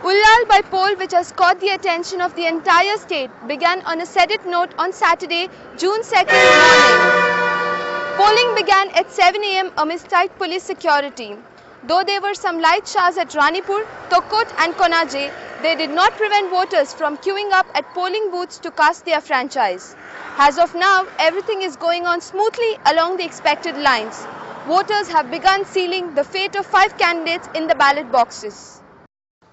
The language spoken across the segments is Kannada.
Ullal by poll, which has caught the attention of the entire state, began on a sedate note on Saturday, June 2nd morning. Polling began at 7 a.m. amidst tight police security. Though there were some light showers at Ranipur, Tokkot and Konaje, they did not prevent voters from queuing up at polling booths to cast their franchise. As of now, everything is going on smoothly along the expected lines. Voters have begun sealing the fate of 5 candidates in the ballot boxes.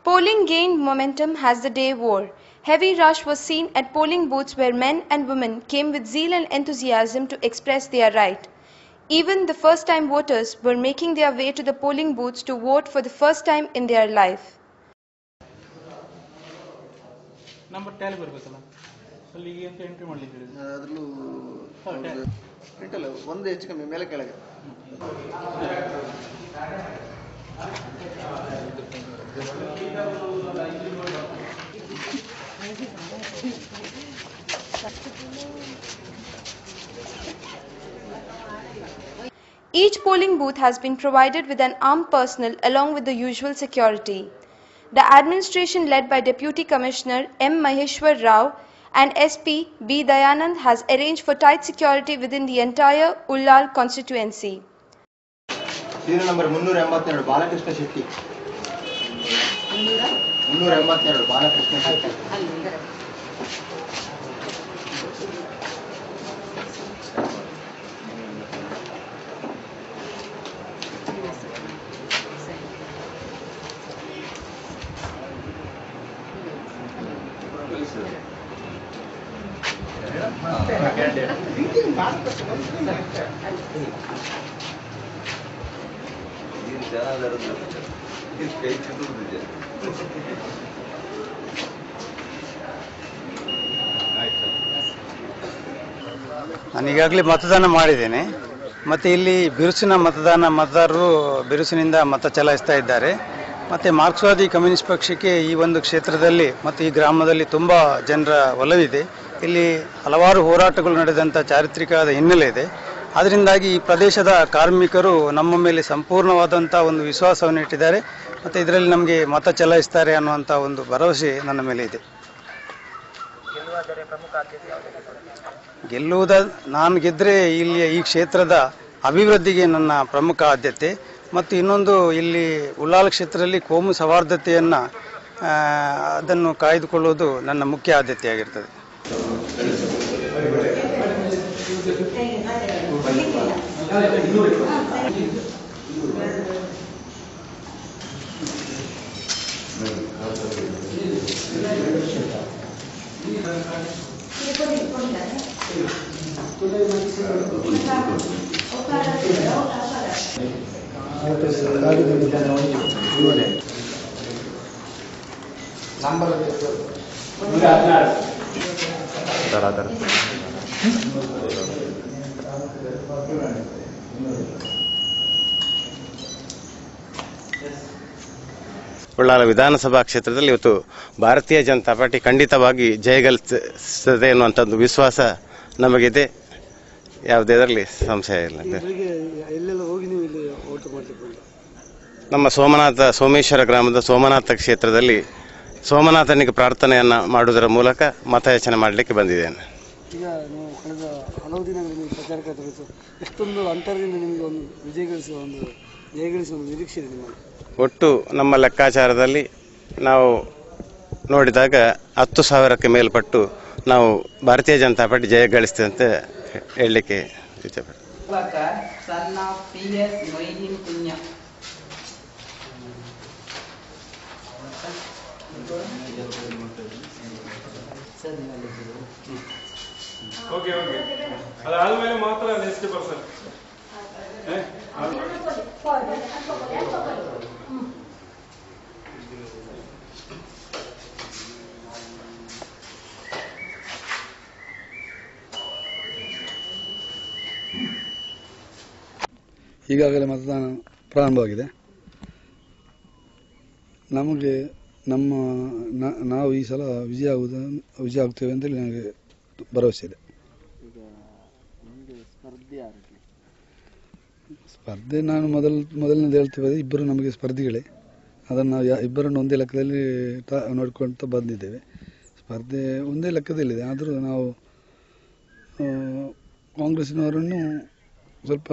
Polling gained momentum as the day wore. Heavy rush was seen at polling booths where men and women came with zeal and enthusiasm to express their right. Even the first-time voters were making their way to the polling booths to vote for the first time in their life. Number tally ಬರಬೇಕಲ್ಲ ಅಲ್ಲಿ ಅಂತ ಎಂಟ್ರಿ ಮಾಡಲಿಕ್ಕೆ ಹೇಳಿದ್ರು ಅದರಲ್ಲೂ ಪ್ರಿಂಟಲ್ಲ ಒಂದು ಹೆಚ್ಚು ಕಮ್ಮಿ ಮೇಲೆ ಕೆಳಗೆ Each polling booth has been provided with an armed personnel along with the usual security. The administration led by Deputy Commissioner M. Maheshwar Rao and SP B. Dayanand has arranged for tight security within the entire Ullal constituency. Serial number 382 Balakrishna Shetty. 382 Balakrishna Shetty. ನಾನು ಈಗಾಗಲೇ ಮತದಾನ ಮಾಡಿದ್ದೇನೆ. ಮತ್ತು ಇಲ್ಲಿ ಬಿರುಸಿನ ಮತದಾರರು ಬಿರುಸಿನಿಂದ ಮತ ಚಲಾಯಿಸ್ತಾ ಇದ್ದಾರೆ. ಮತ್ತು ಮಾರ್ಕ್ಸ್ವಾದಿ ಕಮ್ಯುನಿಸ್ಟ್ ಪಕ್ಷಕ್ಕೆ ಈ ಒಂದು ಕ್ಷೇತ್ರದಲ್ಲಿ ಮತ್ತು ಈ ಗ್ರಾಮದಲ್ಲಿ ತುಂಬ ಜನರ ಒಲವಿದೆ. ಇಲ್ಲಿ ಹಲವಾರು ಹೋರಾಟಗಳು ನಡೆದಂಥ ಚಾರಿತ್ರಿಕವಾದ ಹಿನ್ನೆಲೆ ಇದೆ. ಅದರಿಂದಾಗಿ ಈ ಪ್ರದೇಶದ ಕಾರ್ಮಿಕರು ನಮ್ಮ ಮೇಲೆ ಸಂಪೂರ್ಣವಾದಂಥ ಒಂದು ವಿಶ್ವಾಸವನ್ನು ಇಟ್ಟಿದ್ದಾರೆ ಮತ್ತು ಇದರಲ್ಲಿ ನಮಗೆ ಮತ ಚಲಾಯಿಸ್ತಾರೆ ಅನ್ನುವಂಥ ಒಂದು ಭರವಸೆ ನನ್ನ ಮೇಲೆ ಇದೆ. ನಾನು ಗೆದ್ದರೆ ಇಲ್ಲಿ ಈ ಕ್ಷೇತ್ರದ ಅಭಿವೃದ್ಧಿಗೆ ನನ್ನ ಪ್ರಮುಖ ಆದ್ಯತೆ. ಮತ್ತು ಇನ್ನೊಂದು ಇಲ್ಲಿ ಉಲ್ಲಾಲ್ ಕ್ಷೇತ್ರದಲ್ಲಿ ಕೋಮು ಸೌಹಾರ್ದತೆಯನ್ನು ಅದನ್ನು ಕಾಯ್ದುಕೊಳ್ಳುವುದು ನನ್ನ ಮುಖ್ಯ ಆದ್ಯತೆಯಾಗಿರ್ತದೆ. ಉಳ್ಳಾಲ ವಿಧಾನಸಭಾ ಕ್ಷೇತ್ರದಲ್ಲಿ ಇವತ್ತು ಭಾರತೀಯ ಜನತಾ ಪಾರ್ಟಿ ಖಂಡಿತವಾಗಿ ಜಯಗಳಿಸುತ್ತದೆ ಅನ್ನುವಂಥದ್ದು ವಿಶ್ವಾಸ ನಮಗಿದೆ. ಯಾವುದರಲ್ಲಿ ಸಂಶಯ ಇಲ್ಲ. ನಮ್ಮ ಸೋಮೇಶ್ವರ ಗ್ರಾಮದ ಸೋಮನಾಥ ಕ್ಷೇತ್ರದಲ್ಲಿ ಸೋಮನಾಥನಿಗೆ ಪ್ರಾರ್ಥನೆಯನ್ನು ಮಾಡುವುದರ ಮೂಲಕ ಮತಯಾಚನೆ ಮಾಡಲಿಕ್ಕೆ ಬಂದಿದ್ದೇನೆ. ಈಗ ನೀವು ಕಳೆದ ಹಲವು ದಿನಗಳಲ್ಲಿ ಪ್ರಚಾರಕ್ಕೆ ಎಷ್ಟೊಂದು ಅಂತರದಿಂದ ನಿಮಗೆ ಒಂದು ಜಯಗಳಿಸುವ ಒಂದು ನಿರೀಕ್ಷೆ ಇದೆ ನಿಮ್ಮಲ್ಲಿ? ಒಟ್ಟು ನಮ್ಮ ಲೆಕ್ಕಾಚಾರದಲ್ಲಿ ನಾವು ನೋಡಿದಾಗ 10,000ಕ್ಕೆ ಮೇಲ್ಪಟ್ಟು ನಾವು ಭಾರತೀಯ ಜನತಾ ಪಾರ್ಟಿ ಜಯ ಗಳಿಸ್ತದೆ ಅಂತ ಹೇಳಲಿಕ್ಕೆ ಇಚ್ಛೆಪಡ್ತೀನಿ. ಅದಾದ್ಮೇಲೆ ಮಾತ್ರ ಎಷ್ಟು ಪರ್ಸೆಂಟ್ ಈಗಾಗಲೇ ಮತದಾನ ಪ್ರಾರಂಭವಾಗಿದೆ. ನಮಗೆ ನಾವು ಈ ಸಲ ವಿಜಯ ಆಗುತ್ತೇವೆ ಅಂತೇಳಿ ನನಗೆ ಭರವಸೆ ಇದೆ. ಸ್ಪರ್ಧೆ ನಾನು ಮೊದಲನೇದು ಹೇಳ್ತೇವೆ, ಇಬ್ಬರು ನಮಗೆ ಸ್ಪರ್ಧಿಗಳೇ. ಅದನ್ನು ನಾವು ಇಬ್ಬರನ್ನು ಒಂದೇ ಲೆಕ್ಕದಲ್ಲಿ ನೋಡ್ಕೊಳ್ತಾ ಬಂದಿದ್ದೇವೆ. ಸ್ಪರ್ಧೆ ಒಂದೇ ಲೆಕ್ಕದಲ್ಲಿದೆ, ಆದರೂ ನಾವು ಕಾಂಗ್ರೆಸ್ನವರನ್ನು ಸ್ವಲ್ಪ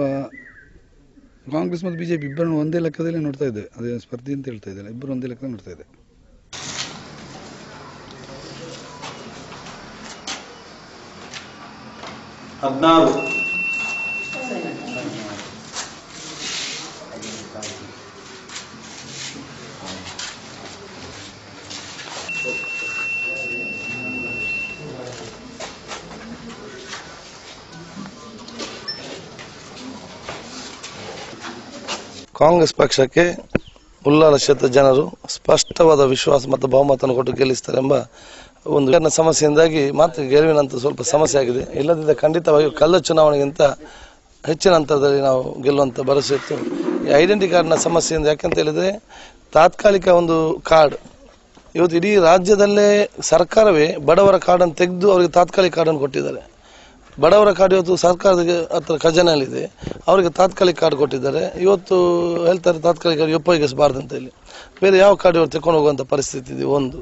ಕಾಂಗ್ರೆಸ್ ಮತ್ತು BJP ಇಬ್ಬರನ್ನು ಒಂದೇ ಲೆಕ್ಕದಲ್ಲಿ ನೋಡ್ತಾ ಇದ್ದೇವೆ. ಅದೇ ಸ್ಪರ್ಧೆ ಅಂತ ಹೇಳ್ತಾ ಇದ್ದಾರೆ, ಇಬ್ಬರು ಒಂದೇ ಲೆಕ್ಕದಲ್ಲಿ ನೋಡ್ತಾ ಇದ್ದೇವೆ. ಕಾಂಗ್ರೆಸ್ ಪಕ್ಷಕ್ಕೆ ಉಳ್ಳಾಲ ಕ್ಷೇತ್ರದ ಜನರು ಸ್ಪಷ್ಟವಾದ ವಿಶ್ವಾಸ ಮತ್ತು ಬಹುಮತವನ್ನು ಕೊಟ್ಟು ಗೆಲ್ಲಿಸ್ತಾರೆ ಎಂಬ ಒಂದು ಸಮಸ್ಯೆಯಿಂದಾಗಿ ಮಾತ್ರ ಗೆಲುವಿನಂತ ಸ್ವಲ್ಪ ಸಮಸ್ಯೆ ಆಗಿದೆ. ಇಲ್ಲದಿದ್ದರೆ ಖಂಡಿತವಾಗಿ ಕಳೆದ ಚುನಾವಣೆಗಿಂತ ಹೆಚ್ಚಿನ ಅಂತರದಲ್ಲಿ ನಾವು ಗೆಲ್ಲುವಂತ ಭರವಸೆ ಇತ್ತು. ಈ ಐಡೆಂಟಿ ಕಾರ್ಡ್ನ ಸಮಸ್ಯೆಯಿಂದ ಯಾಕಂತ ಹೇಳಿದ್ರೆ ತಾತ್ಕಾಲಿಕ ಒಂದು ಕಾರ್ಡ್ ಇವತ್ತು ಇಡೀ ರಾಜ್ಯದಲ್ಲೇ ಸರ್ಕಾರವೇ ಬಡವರ ಕಾರ್ಡನ್ನು ತೆಗೆದು ಅವರಿಗೆ ತಾತ್ಕಾಲಿಕ ಕಾರ್ಡನ್ನು ಕೊಟ್ಟಿದ್ದಾರೆ. ಬಡವರ ಕಾರ್ಡ್ ಇವತ್ತು ಸರ್ಕಾರದ ಹತ್ರ ಖಜಾನೆಯಲ್ಲಿದೆ, ಅವರಿಗೆ ತಾತ್ಕಾಲಿಕ ಕಾರ್ಡ್ ಕೊಟ್ಟಿದ್ದಾರೆ. ಇವತ್ತು ಹೇಳ್ತಾರೆ ತಾತ್ಕಾಲಿಕ ಕಾರ್ಡ್ ಉಪಯೋಗಿಸಬಾರ್ದು ಅಂತ ಹೇಳಿ. ಬೇರೆ ಯಾವ ಕಾರ್ಡ್ ಇವರು ತಕೊಂಡು ಹೋಗುವಂಥ ಪರಿಸ್ಥಿತಿ ಇದೆ. ಒಂದು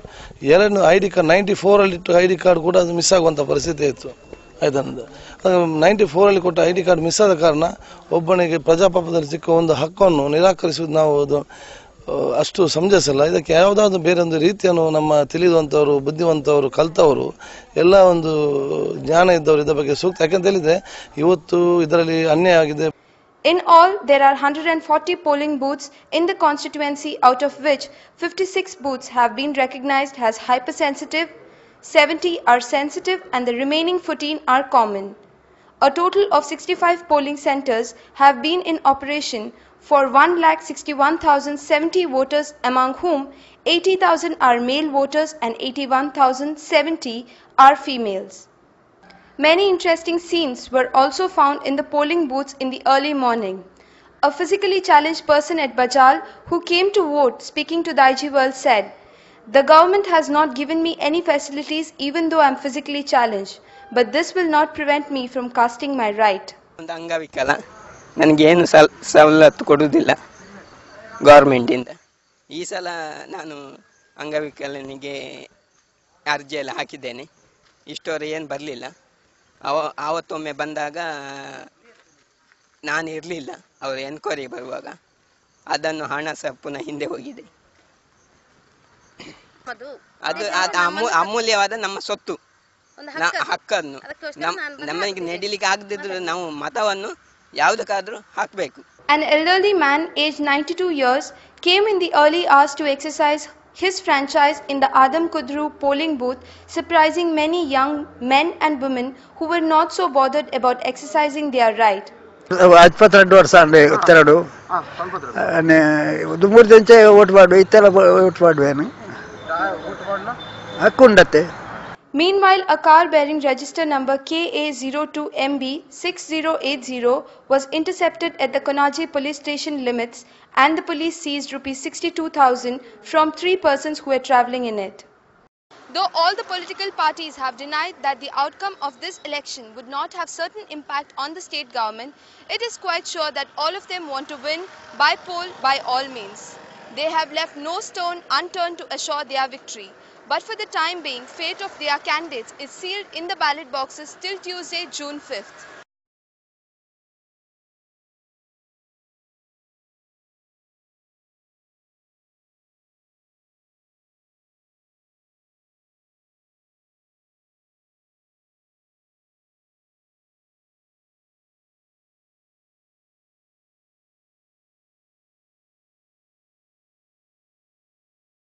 ಎರಡು ID ಕಾರ್ಡ್ 94 ID ಕಾರ್ಡ್ ಕೂಡ ಅದು ಮಿಸ್ ಆಗುವಂಥ ಪರಿಸ್ಥಿತಿ ಇತ್ತು. ಆಯ್ತಂದ 94 ಕೊಟ್ಟ ID ಕಾರ್ಡ್ ಮಿಸ್ ಆದ ಕಾರಣ ಒಬ್ಬನಿಗೆ ಪ್ರಜಾಪ್ರಭುತ್ವದಲ್ಲಿ ಸಿಕ್ಕ ಒಂದು ಹಕ್ಕನ್ನು ನಿರಾಕರಿಸುವುದು ನಾವು ಅದು ಅಷ್ಟು ಸಮಂಜಸಲ್ಲ. ಇದಕ್ಕೆ ಯಾವುದಾದ್ರು ಬೇರೆ ಒಂದು ರೀತಿಯನ್ನು ನಮ್ಮ ತಿಳಿದುವಂಥವರು, ಬುದ್ಧಿವಂತವರು, ಕಲ್ತವರು, ಎಲ್ಲ ಒಂದು ಜ್ಞಾನ ಇದ್ದವರು ಇದರ ಬಗ್ಗೆ ಸೂಕ್ತ. ಯಾಕಂತ ಹೇಳಿದ್ರೆ ಇವತ್ತು ಇದರಲ್ಲಿ ಅನ್ಯಾಯ ಆಗಿದೆ. In all, there are 140 polling booths in the constituency, out of which 56 booths have been recognized as hypersensitive, 70 are sensitive, and the remaining 14 are common. A total of 65 polling centers have been in operation for 1,61,070 voters, among whom 80,000 are male voters and 81,070 are females. Many interesting scenes were also found in the polling booths in the early morning. A physically challenged person at Bajal who came to vote, speaking to the IG World, said, "The government has not given me any facilities even though I am physically challenged, but this will not prevent me from casting my right." ಅಂಗವಿಕಲ, ನನಗೇನು ಸವಲತ್ತು ಕೊಡುವುದಿಲ್ಲ ಗೌರ್ಮೆಂಟಿಂದ. ಈ ಸಲ ನಾನು ಅಂಗವಿಕಲನಿಗೆ ಅರ್ಜಿಯೆಲ್ಲ ಹಾಕಿದ್ದೇನೆ. ಇಷ್ಟವರೆ ಏನು ಬರಲಿಲ್ಲ. ಆವತ್ತೊಮ್ಮೆ ಬಂದಾಗ ನಾನು ಇರಲಿಲ್ಲ, ಅವರು ಎನ್ಕ್ವೈರಿ ಬರುವಾಗ. ಅದನ್ನು ಹಣ ಸಹ ಪುನಃ ಹಿಂದೆ ಹೋಗಿದೆ. ಅದು ಅಮೂಲ್ಯವಾದ ನಮ್ಮ ಸೊತ್ತು, ಹಕ್ಕನ್ನು ನಮಗೆ ನಡೀಲಿಕ್ಕೆ ಆಗದಿದ್ರು ನಾವು ಮತವನ್ನು ಯಾವುದಕ್ಕಾದ್ರೂ ಹಾಕಬೇಕು. An elderly man aged 92 years came in the early hours to exercise his franchise in the Adam Kudru polling booth, surprising many young men and women who were not so bothered about exercising their right. 22 ವರ್ಷ ಅಂದ್ರೆ ಉತ್ತರಡು 3 ಜಂಚೆ ವೋಟ್ ಮಾಡು ಇತ್ತರ ವೋಟ್ ಮಾಡುವೇನು ಹಕ್ಕು ಉಂಡತ್ತೆ. Meanwhile, a car bearing register number KA02MB6080 was intercepted at the Konaji police station limits, and the police seized ₹62,000 from 3 persons who were travelling in it. Though all the political parties have denied that the outcome of this election would not have certain impact on the state government, it is quite sure that all of them want to win by poll by all means. They have left no stone unturned to assure their victory. But for the time being, fate of their candidates is sealed in the ballot boxes till Tuesday, June 5th.